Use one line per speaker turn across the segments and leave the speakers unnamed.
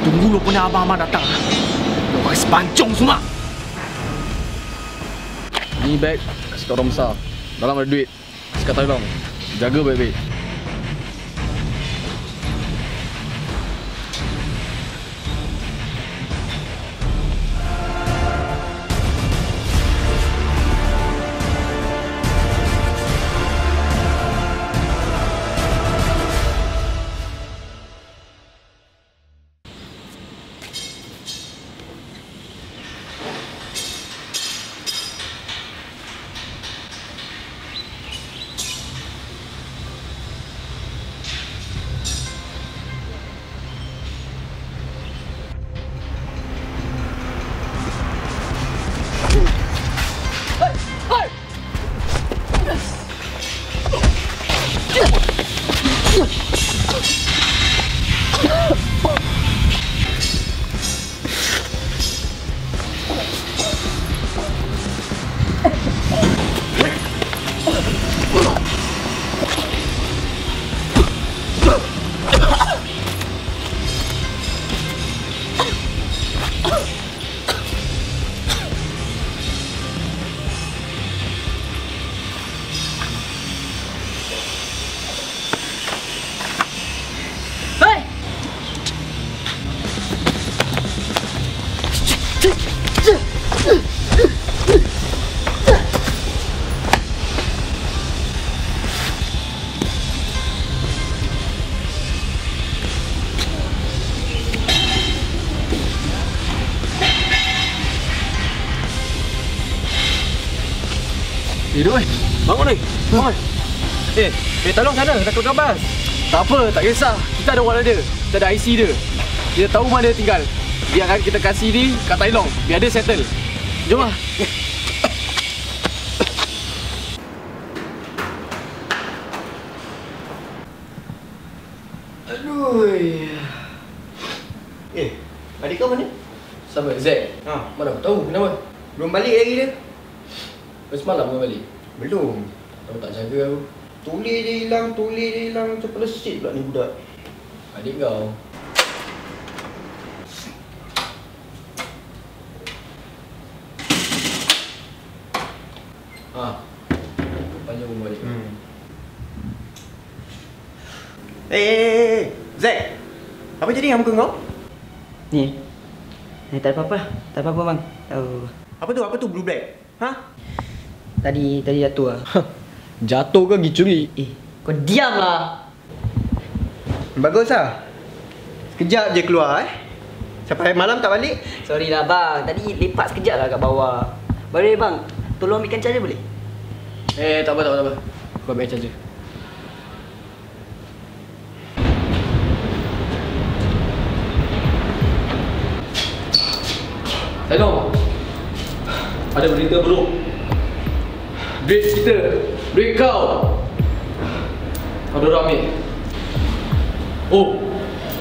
Tunggu lu punya abang-abang datang. Lu pakai sepancung semua.
Ni beg kasih kat orang besar. Dalam ada duit. Sekat tolong. Jaga baik-baik.
Doi, bangun ni. Bangun. Tolong sana, dah keluar kabas.
Tak apa, tak kisah. Kita ada orang ada. Kita ada IC dia. Dia tahu mana dia tinggal. Biar kita kasih ni kat Tai Long. Biar dia settle. Jom lah.
Aduh. Adik kau mana?
Siapa? Zack? Mana aku tahu. Kenapa?
Belum balik lagi dia?
Semalam kau balik?
Belum.
Tahu tak jaga aku.
Tulis dia hilang. Macam pelesit pula ni budak.
Adik kau. Panjang pun balik.
Zack. Apa jadi dengan muka kau?
Ni tak ada apa-apa. Tak ada apa-apa bang. Tahu.
Apa tu blue black?
Tadi jatuh lah.
Jatuh ke pergi curi?
Kau diam lah.
Bagus lah. Sekejap je keluar Sampai malam tak balik.
Sorry lah bang. Tadi lepak sekejap lah kat bawah. Boleh bang, tolong ambilkan charger boleh?
Tak apa. Kau ambil charger. Hello. Ada berita buruk. Duit kita, duit kau. Ada orang ambil.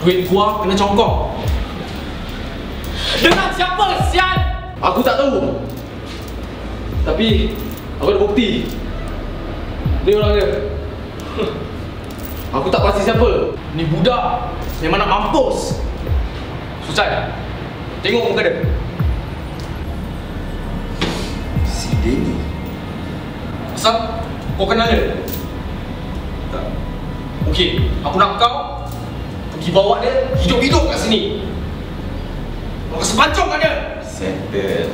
Duit gua kena congkok. Dengan siapa, sial?
Aku tak tahu. Tapi aku ada bukti. Ni orang dia. Aku tak pasti siapa.
Ni budak memang nak mampus. Susah. Tengok muka dia.
Si Denny.
Asal kau kenal dia? Tak. Okey, aku nak kau pergi bawa dia hidup-hidup kat sini. Kau sepancung kat dia.
Settle.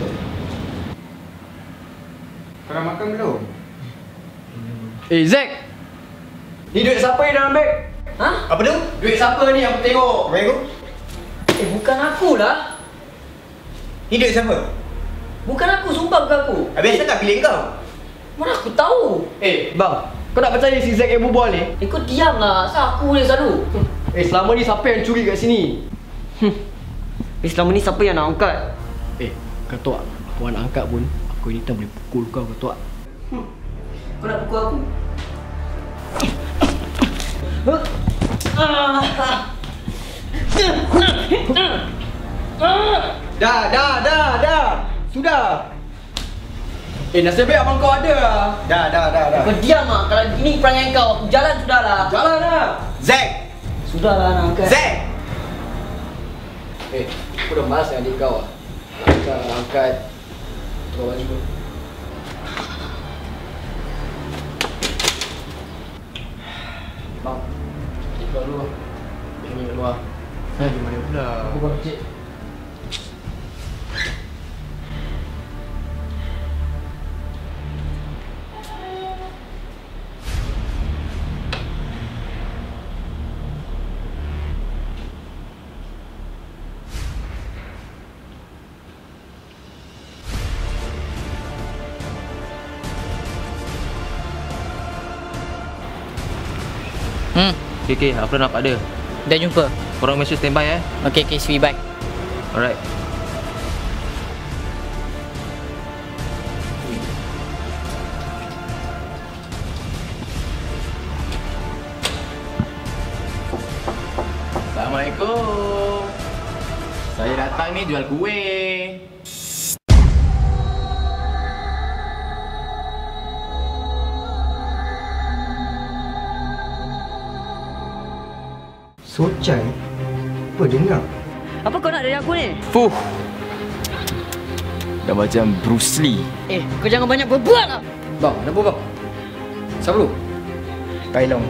Kau dah makan belum?
Zack.
Ni duit siapa yang dalam beg? Apa tu? Duit siapa ni aku tengok? Apa aku?
Bukan aku lah.
Ni duit siapa?
Bukan aku, sumpah bukan aku.
Habis tak pilih kau?
Mana aku tahu?
Bang, kau tak percaya si Zack yang berbual ni?
Kau diam lah. Asal aku boleh selalu?
Selama ni siapa yang curi kat sini?
Selama ni siapa yang nak angkat?
Ketua, aku nak angkat pun aku ni tak boleh pukul kau, Ketua.
Kau nak pukul aku?
Dah. Sudah.
Nasib baik abang kau ada lah.
Dah.
Kau diam lah. Kalau ini perangai kau, aku jalan sudah lah.
Jalan lah.
Zack.
Sudah lah nak angkat.
Zack.
Aku dah malas dengan adik kau lah. Angkat tukar baju. Bang, keluar dulu bang. Pergi keluar.
Di mana pula?
Aku buat kecil.
Okay, aku dah nampak dia.
Dah jumpa.
Korang mesti standby
Okay, see you back.
Alright.
Assalamualaikum. Saya datang ni jual kuih.
Socai? Apa dengar?
Apa kau nak dari aku ni?
Fuh. Dah macam Bruce Lee.
Kau jangan banyak berbual lah.
Bang, kenapa bang? Siapa lu?
Tai Long.